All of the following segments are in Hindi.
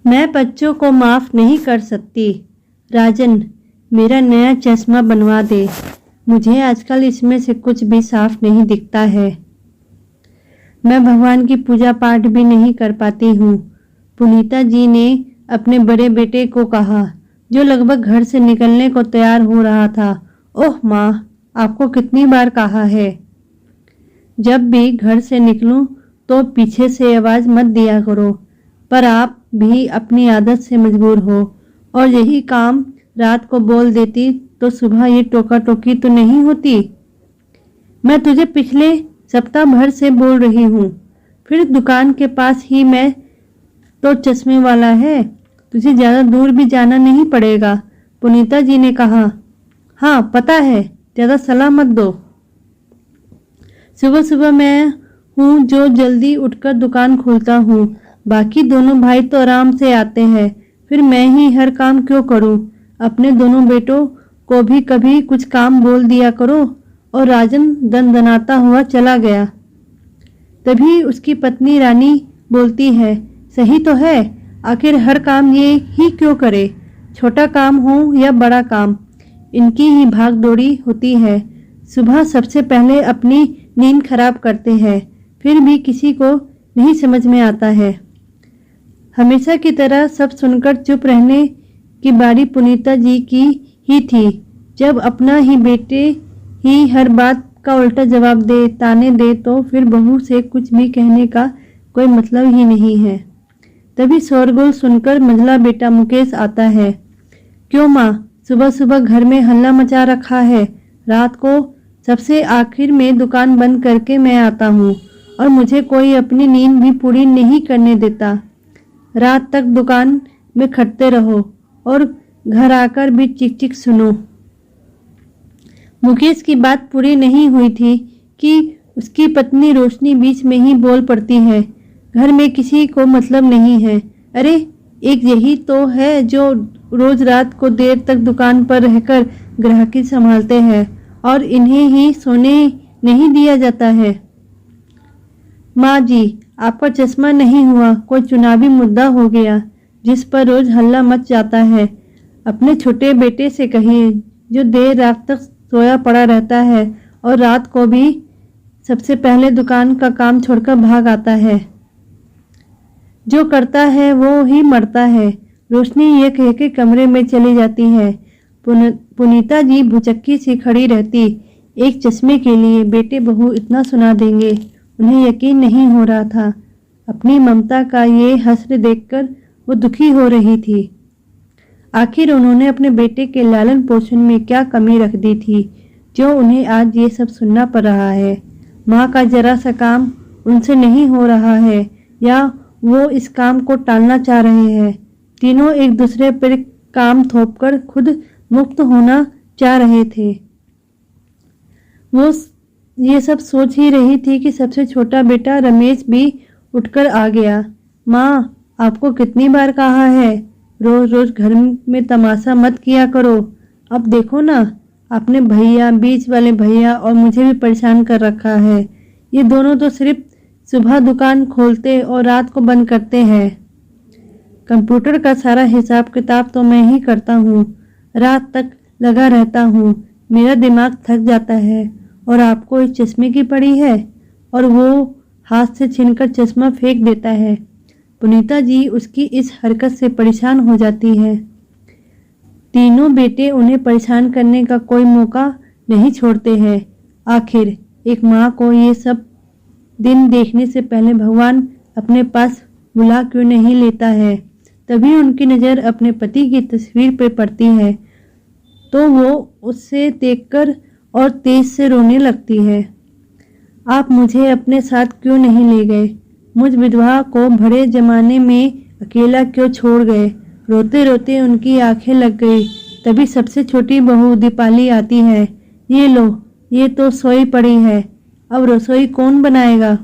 मैं बच्चों को माफ़ नहीं कर सकती। राजन, मेरा नया चश्मा बनवा दे। मुझे आजकल इसमें से कुछ भी साफ नहीं दिखता है। मैं भगवान की पूजा पाठ भी नहीं कर पाती हूँ। पुनीता जी ने अपने बड़े बेटे को कहा, जो लगभग घर से निकलने को तैयार हो रहा था। ओह माँ, आपको कितनी बार कहा है, जब भी घर से निकलूं तो पीछे से आवाज़ मत दिया करो। पर आप भी अपनी आदत से मजबूर हो, और यही काम रात को बोल देती तो सुबह ये टोका टोकी तो नहीं होती। मैं तुझे पिछले सप्ताह भर से बोल रही हूँ, फिर दुकान के पास ही मैं तो चश्मे वाला है, तुझे ज़्यादा दूर भी जाना नहीं पड़ेगा। पुनीता जी ने कहा। हाँ पता है, ज़्यादा सलाह मत दो। सुबह सुबह मैं हूँ जो जल्दी उठकर दुकान खोलता हूँ। बाकी दोनों भाई तो आराम से आते हैं, फिर मैं ही हर काम क्यों करूँ। अपने दोनों बेटों को भी कभी कुछ काम बोल दिया करो। और राजन दनदनाता हुआ चला गया। तभी उसकी पत्नी रानी बोलती है, सही तो है, आखिर हर काम ये ही क्यों करे, छोटा काम हो या बड़ा काम, इनकी ही भाग दौड़ी होती है। सुबह सबसे पहले अपनी नींद खराब करते हैं, फिर भी किसी को नहीं समझ में आता है। हमेशा की तरह सब सुनकर चुप रहने की बारी पुनीता जी की ही थी। जब अपना ही बेटे ही हर बात का उल्टा जवाब दे, ताने दे, तो फिर बहू से कुछ भी कहने का कोई मतलब ही नहीं है। तभी शोरगुल सुनकर मंझला बेटा मुकेश आता है। क्यों माँ, सुबह सुबह घर में हल्ला मचा रखा है। रात को सबसे आखिर में दुकान बंद करके मैं आता हूँ और मुझे कोई अपनी नींद भी पूरी नहीं करने देता। रात तक दुकान में खटते रहो और घर आकर भी चिक चिक सुनो। मुकेश की बात पूरी नहीं हुई थी कि उसकी पत्नी रोशनी बीच में ही बोल पड़ती है। घर में किसी को मतलब नहीं है। अरे एक यही तो है जो रोज रात को देर तक दुकान पर रहकर ग्राहकी संभालते हैं और इन्हें ही सोने नहीं दिया जाता है। माँ जी, आपका चश्मा नहीं हुआ कोई चुनावी मुद्दा हो गया जिस पर रोज हल्ला मच जाता है। अपने छोटे बेटे से कहिए, जो देर रात तक सोया पड़ा रहता है और रात को भी सबसे पहले दुकान का काम छोड़कर भाग आता है। जो करता है वो ही मरता है। रोशनी ये कह के कमरे में चली जाती है। पुनीता जी भुचक्की सी खड़ी रहती। एक चश्मे के लिए बेटे बहू इतना सुना देंगे, उन्हें यकीन नहीं हो रहा था। अपनी ममता का ये हश्र देखकर वो दुखी हो रही थी। आखिर उन्होंने अपने बेटे के लालन पोषण में क्या कमी रख दी थी जो उन्हें आज ये सब सुनना पड़ रहा है। माँ का जरा सा काम उनसे नहीं हो रहा है या वो इस काम को टालना चाह रहे हैं। तीनों एक दूसरे पर काम थोपकर खुद मुक्त होना चाह रहे थे। वो ये सब सोच ही रही थी कि सबसे छोटा बेटा रमेश भी उठकर आ गया। माँ, आपको कितनी बार कहा है, रोज रोज घर में तमाशा मत किया करो। अब देखो ना, आपने भैया, बीच वाले भैया और मुझे भी परेशान कर रखा है। ये दोनों तो सिर्फ सुबह दुकान खोलते और रात को बंद करते हैं। कंप्यूटर का सारा हिसाब किताब तो मैं ही करता हूँ। रात तक लगा रहता हूँ, मेरा दिमाग थक जाता है और आपको इस चश्मे की पड़ी है। और वो हाथ से छीनकर चश्मा फेंक देता है। पुनीता जी उसकी इस हरकत से परेशान हो जाती है। तीनों बेटे उन्हें परेशान करने का कोई मौका नहीं छोड़ते हैं। आखिर एक माँ को ये सब दिन देखने से पहले भगवान अपने पास बुला क्यों नहीं लेता है। तभी उनकी नज़र अपने पति की तस्वीर पर पड़ती है तो वो उससे देखकर और तेज से रोने लगती है। आप मुझे अपने साथ क्यों नहीं ले गए, मुझ विधवा को भरे जमाने में अकेला क्यों छोड़ गए। रोते रोते उनकी आंखें लग गई। तभी सबसे छोटी बहू दीपाली आती है। ये लो, ये तो सोई पड़ी है, अब रसोई कौन बनाएगा।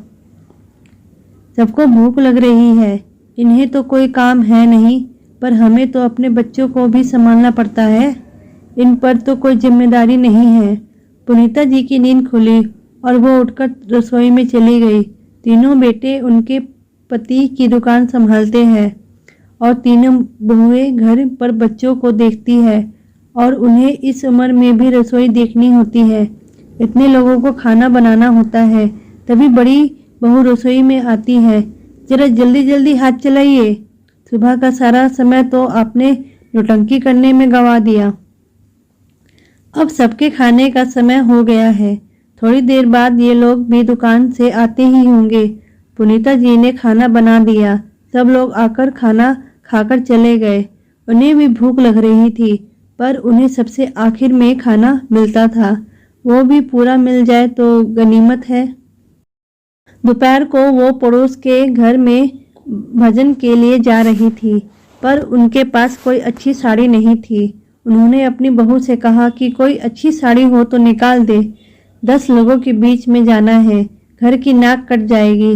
सबको भूख लग रही है, इन्हें तो कोई काम है नहीं, पर हमें तो अपने बच्चों को भी संभालना पड़ता है, इन पर तो कोई जिम्मेदारी नहीं है। पुनीता जी की नींद खुली और वो उठकर रसोई में चली गई। तीनों बेटे उनके पति की दुकान संभालते हैं और तीनों बहुएं घर पर बच्चों को देखती है और उन्हें इस उम्र में भी रसोई देखनी होती है। इतने लोगों को खाना बनाना होता है। तभी बड़ी बहू रसोई में आती है। जरा जल्दी जल्दी हाथ चलाइए, सुबह का सारा समय तो आपने नौटंकी करने में गंवा दिया। अब सबके खाने का समय हो गया है। थोड़ी देर बाद ये लोग भी दुकान से आते ही होंगे। पुनीता जी ने खाना बना दिया। सब लोग आकर खाना खाकर चले गए। उन्हें भी भूख लग रही थी, पर उन्हें सबसे आखिर में खाना मिलता था। वो भी पूरा मिल जाए तो गनीमत है। दोपहर को वो पड़ोस के घर में भजन के लिए जा रही थी, पर उनके पास कोई अच्छी साड़ी नहीं थी। उन्होंने अपनी बहू से कहा कि कोई अच्छी साड़ी हो तो निकाल दे। 10 लोगों के बीच में जाना है, घर की नाक कट जाएगी,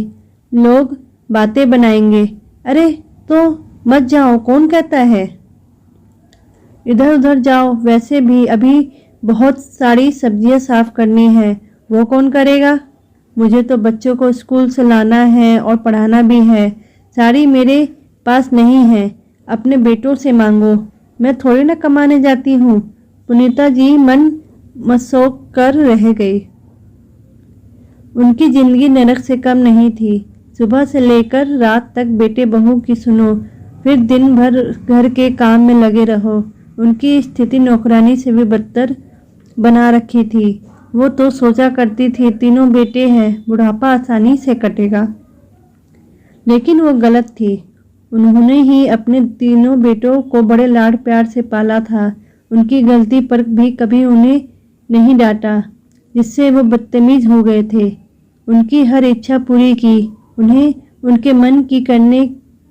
लोग बातें बनाएंगे। अरे तो मत जाओ, कौन कहता है? इधर उधर जाओ, वैसे भी अभी बहुत सारी सब्जियां साफ करनी है, वो कौन करेगा? मुझे तो बच्चों को स्कूल से लाना है और पढ़ाना भी है। साड़ी मेरे पास नहीं है, अपने बेटों से मांगो, मैं थोड़ी ना कमाने जाती हूँ। पुनीता जी मन मसोक कर रह गई। उनकी जिंदगी नरक से कम नहीं थी। सुबह से लेकर रात तक बेटे बहू की सुनो, फिर दिन भर घर के काम में लगे रहो। उनकी स्थिति नौकरानी से भी बदतर बना रखी थी। वो तो सोचा करती थी तीनों बेटे हैं, बुढ़ापा आसानी से कटेगा। लेकिन वो गलत थी। उन्होंने ही अपने तीनों बेटों को बड़े लाड प्यार से पाला था। उनकी गलती पर भी कभी उन्हें नहीं डांटा, जिससे वो बदतमीज हो गए थे। उनकी हर इच्छा पूरी की, उन्हें उनके मन की करने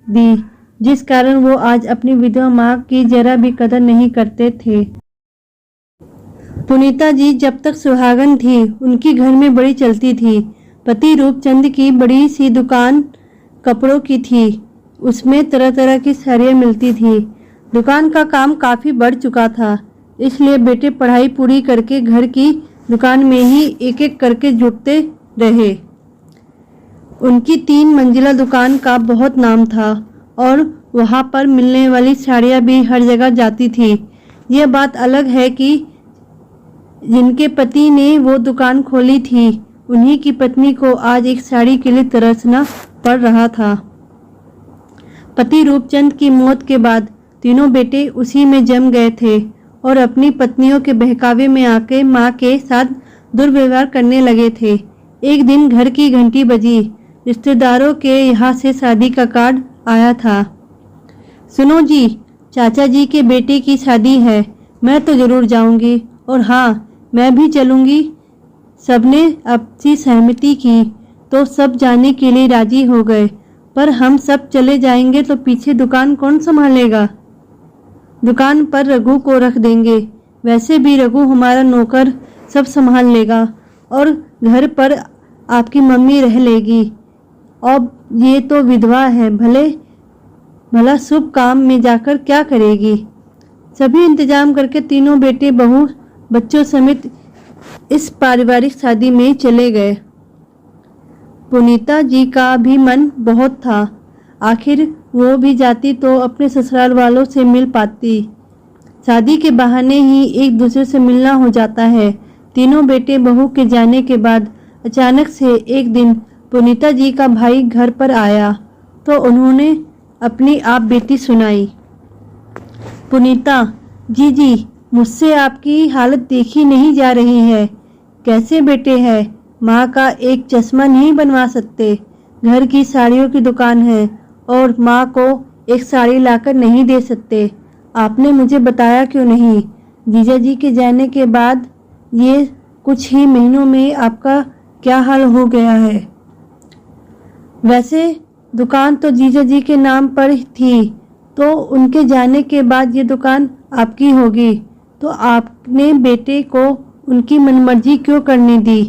दी, जिस कारण वो आज अपनी विधवा माँ की जरा भी कदर नहीं करते थे। पुनीता जी जब तक सुहागन थी, उनकी घर में बड़ी चलती थी। पति रूपचंद की बड़ी सी दुकान कपड़ों की थी। उसमें तरह तरह की साड़ियाँ मिलती थी। दुकान का काम काफ़ी बढ़ चुका था, इसलिए बेटे पढ़ाई पूरी करके घर की दुकान में ही एक एक करके जुटते रहे। उनकी 3 मंजिला दुकान का बहुत नाम था और वहाँ पर मिलने वाली साड़ियाँ भी हर जगह जाती थी। यह बात अलग है कि जिनके पति ने वो दुकान खोली थी, उन्हीं की पत्नी को आज एक साड़ी के लिए तरसना पड़ रहा था। पति रूपचंद की मौत के बाद तीनों बेटे उसी में जम गए थे और अपनी पत्नियों के बहकावे में आके माँ के साथ दुर्व्यवहार करने लगे थे। एक दिन घर की घंटी बजी। रिश्तेदारों के यहाँ से शादी का कार्ड आया था। सुनो जी, चाचा जी के बेटे की शादी है, मैं तो जरूर जाऊंगी और हाँ, मैं भी चलूंगी। सबने अपनी सहमति की तो सब जाने के लिए राजी हो गए, पर हम सब चले जाएंगे तो पीछे दुकान कौन संभालेगा? दुकान पर रघु को रख देंगे, वैसे भी रघु हमारा नौकर सब संभाल लेगा और घर पर आपकी मम्मी रह लेगी। अब ये तो विधवा है, भला शुभ काम में जाकर क्या करेगी? सभी इंतजाम करके तीनों बेटे बहू बच्चों समेत इस पारिवारिक शादी में चले गए। पुनीता जी का भी मन बहुत था। आखिर वो भी जाती तो अपने ससुराल वालों से मिल पाती। शादी के बहाने ही एक दूसरे से मिलना हो जाता है। तीनों बेटे बहू के जाने के बाद अचानक से एक दिन पुनीता जी का भाई घर पर आया तो उन्होंने अपनी आप बीती सुनाई। पुनीता जी, मुझसे आपकी हालत देखी नहीं जा रही है। कैसे बेटे हैं? माँ का एक चश्मा नहीं बनवा सकते। घर की साड़ियों की दुकान है और माँ को एक साड़ी लाकर नहीं दे सकते। आपने मुझे बताया क्यों नहीं? जीजा जी के जाने के बाद ये कुछ ही महीनों में आपका क्या हाल हो गया है? वैसे दुकान तो जीजा जी के नाम पर थी, तो उनके जाने के बाद ये दुकान आपकी होगी, तो आपने बेटे को उनकी मनमर्जी क्यों करने दी?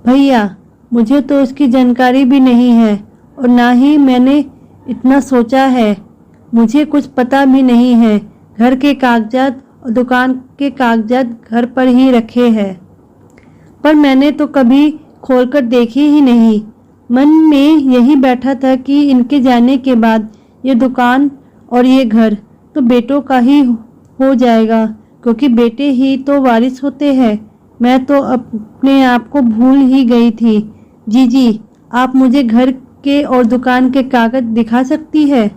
भैया, मुझे तो इसकी जानकारी भी नहीं है और ना ही मैंने इतना सोचा है। मुझे कुछ पता भी नहीं है। घर के कागजात और दुकान के कागजात घर पर ही रखे हैं, पर मैंने तो कभी खोलकर देखी ही नहीं। मन में यही बैठा था कि इनके जाने के बाद ये दुकान और ये घर तो बेटों का ही हो जाएगा, क्योंकि बेटे ही तो वारिस होते हैं। मैं तो अपने आप को भूल ही गई थी। जी, आप मुझे घर के और दुकान के कागज दिखा सकती है?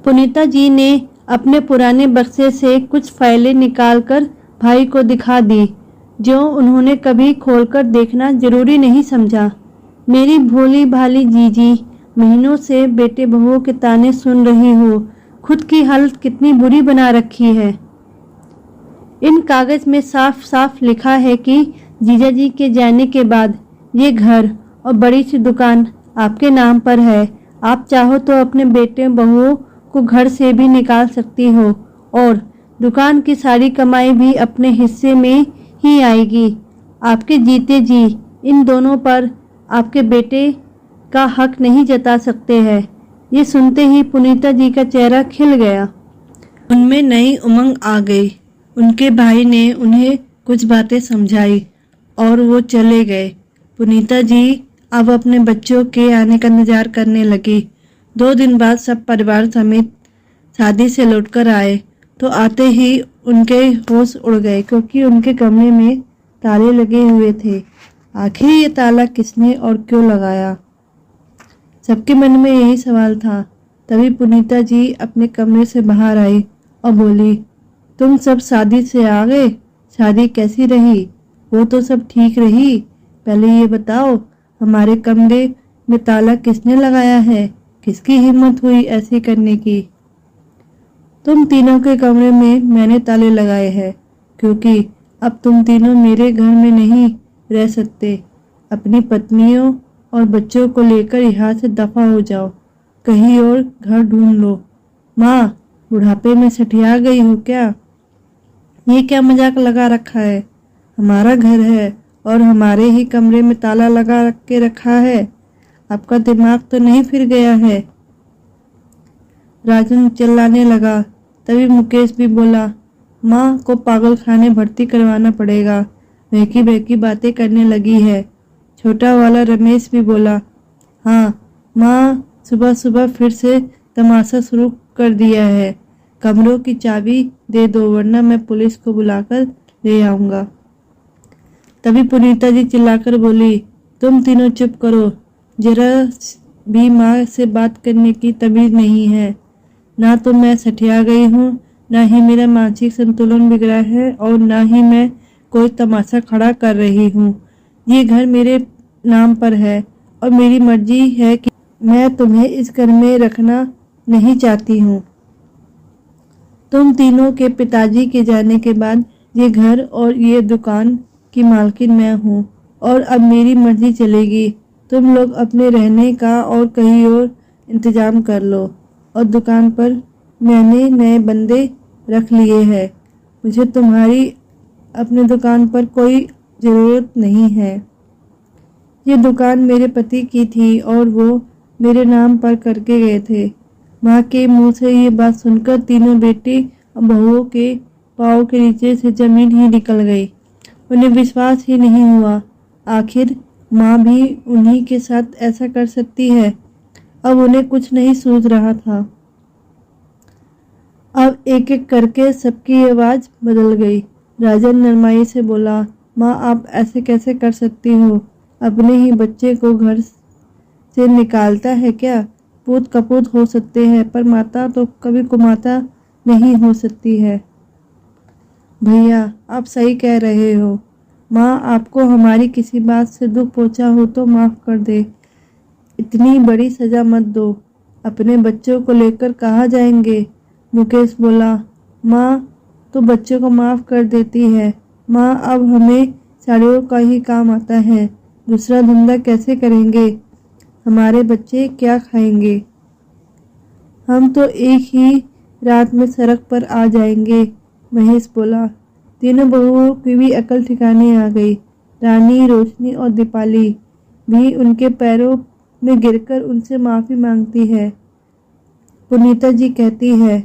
पुनीता जी ने अपने पुराने बक्से से कुछ फाइलें निकालकर भाई को दिखा दी, जो उन्होंने कभी खोलकर देखना जरूरी नहीं समझा। मेरी भोली भाली जीजी, महीनों से बेटे बहुओं के ताने सुन रही हो, खुद की हालत कितनी बुरी बना रखी है। इन कागज में साफ साफ लिखा है कि जीजा जी के जाने के बाद ये घर और बड़ी सी दुकान आपके नाम पर है। आप चाहो तो अपने बेटे बहुओं को घर से भी निकाल सकती हो और दुकान की सारी कमाई भी अपने हिस्से में ही आएगी। आपके जीते जी इन दोनों पर आपके बेटे का हक नहीं जता सकते हैं। ये सुनते ही पुनीता जी का चेहरा खिल गया। उनमें नई उमंग आ गई। उनके भाई ने उन्हें कुछ बातें समझाई और वो चले गए। पुनीता जी अब अपने बच्चों के आने का इंतजार करने लगी। 2 दिन बाद सब परिवार समेत शादी से लौटकर आए तो आते ही उनके होश उड़ गए, क्योंकि उनके कमरे में ताले लगे हुए थे। आखिर ये ताला किसने और क्यों लगाया? सबके मन में यही सवाल था। तभी पुनीता जी अपने कमरे से बाहर आई और बोली, तुम सब शादी से आ गए? शादी कैसी रही? वो तो सब ठीक रही, पहले ये बताओ हमारे कमरे में ताला किसने लगाया है? किसकी हिम्मत हुई ऐसे करने की? तुम तीनों के कमरे में मैंने ताले लगाए हैं, क्योंकि अब तुम तीनों मेरे घर में नहीं रह सकते। अपनी पत्नियों और बच्चों को लेकर यहाँ से दफा हो जाओ, कहीं और घर ढूंढ लो। माँ, बुढ़ापे में सठिया गई हो क्या? ये क्या मजाक लगा रखा है? हमारा घर है और हमारे ही कमरे में ताला लगा के रखा है। आपका दिमाग तो नहीं फिर गया है? राजन चिल्लाने लगा। तभी मुकेश भी बोला, माँ को पागल खाने भर्ती करवाना पड़ेगा, बहकी बहकी बातें करने लगी है। छोटा वाला रमेश भी बोला, हाँ माँ, सुबह सुबह फिर से तमाशा शुरू कर दिया है। कमरों की चाबी दे दो, वरना मैं पुलिस को बुलाकर ले आऊंगा। तभी पुनीता जी चिल्लाकर बोली, तुम तीनों चुप करो, जरा भी माँ से बात करने की तमीज नहीं है। ना तो मैं सठिया गई हूँ, ना ही मेरा मानसिक संतुलन बिगड़ा है और ना ही मैं कोई तमाशा खड़ा कर रही हूँ। ये घर मेरे नाम पर है और मेरी मर्जी है कि मैं तुम्हें इस घर में रखना नहीं चाहती हूँ। तुम तीनों के पिताजी के जाने के बाद ये घर और ये दुकान की मालकिन मैं हूँ और अब मेरी मर्जी चलेगी। तुम लोग अपने रहने का और कहीं और इंतजाम कर लो और दुकान पर मैंने नए बंदे रख लिए हैं। मुझे तुम्हारी अपने दुकान पर कोई ज़रूरत नहीं है। ये दुकान मेरे पति की थी और वो मेरे नाम पर करके गए थे। माँ के मुंह से ये बात सुनकर तीनों बेटे और बहुओं के पाँव के नीचे से जमीन ही निकल गई। उन्हें विश्वास ही नहीं हुआ। आखिर माँ भी उन्हीं के साथ ऐसा कर सकती है। अब उन्हें कुछ नहीं सूझ रहा था। अब एक एक करके सबकी आवाज़ बदल गई। राजन नरमाई से बोला, माँ आप ऐसे कैसे कर सकती हो? अपने ही बच्चे को घर से निकालता है क्या? पूत कपूत हो सकते हैं, पर माता तो कभी कुमाता नहीं हो सकती है। भैया आप सही कह रहे हो। माँ, आपको हमारी किसी बात से दुख पहुंचा हो तो माफ़ कर दे। इतनी बड़ी सज़ा मत दो। अपने बच्चों को लेकर कहाँ जाएंगे? मुकेश बोला, माँ तो बच्चों को माफ़ कर देती है। माँ, अब हमें साड़ियों का ही काम आता है, दूसरा धंधा कैसे करेंगे? हमारे बच्चे क्या खाएंगे? हम तो एक ही रात में सड़क पर आ जाएंगे। महेश बोला। तीनों बहुओं की भी अकल ठिकाने आ गई। रानी, रोशनी और दीपाली भी उनके पैरों में गिरकर उनसे माफ़ी मांगती है। पुनीता जी कहती है,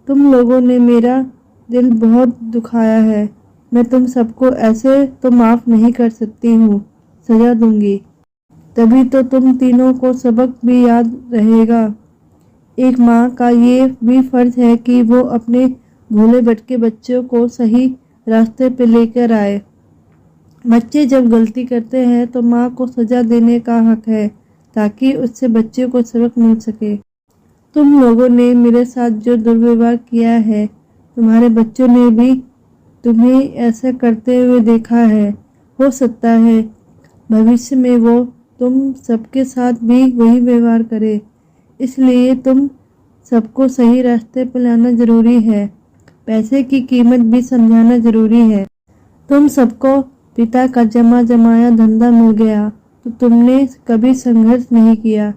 तुम लोगों ने मेरा दिल बहुत दुखाया है। मैं तुम सबको ऐसे तो माफ़ नहीं कर सकती हूँ, सज़ा दूंगी। तभी तो तुम तीनों को सबक भी याद रहेगा। एक माँ का ये भी फर्ज है कि वो अपने भोले भटके बच्चों को सही रास्ते पे लेकर आए। बच्चे जब गलती करते हैं तो माँ को सजा देने का हक है ताकि उससे बच्चे को सबक मिल सके। तुम लोगों ने मेरे साथ जो दुर्व्यवहार किया है, तुम्हारे बच्चों ने भी तुम्हें ऐसा करते हुए देखा है। हो सकता है भविष्य में वो तुम सबके साथ भी वही व्यवहार करे। इसलिए तुम सबको सही रास्ते पर लाना जरूरी है। पैसे की कीमत भी समझाना जरूरी है। तुम सबको पिता का जमा जमाया धंधा मिल गया तो तुमने कभी संघर्ष नहीं किया।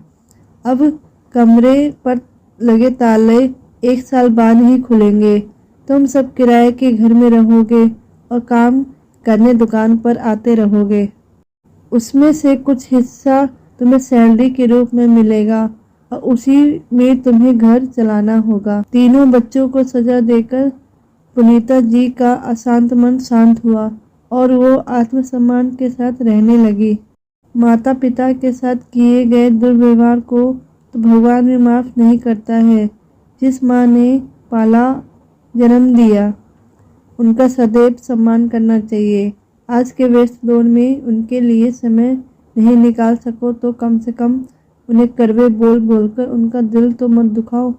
अब कमरे पर लगे ताले 1 साल बाद ही खुलेंगे। तुम सब किराए के घर में रहोगे और काम करने दुकान पर आते रहोगे। उसमें से कुछ हिस्सा तुम्हें सैलरी के रूप में मिलेगा और उसी में तुम्हें घर चलाना होगा। तीनों बच्चों को सजा देकर पुनीता जी का अशांत मन शांत हुआ और वो आत्मसम्मान के साथ रहने लगी। माता पिता के साथ किए गए दुर्व्यवहार को तो भगवान भी माफ़ नहीं करता है। जिस माँ ने पाला जन्म दिया उनका सदैव सम्मान करना चाहिए। आज के व्यस्त दौर में उनके लिए समय नहीं निकाल सको तो कम से कम उन्हें कड़वे बोल बोलकर उनका दिल तो मत दुखाओ।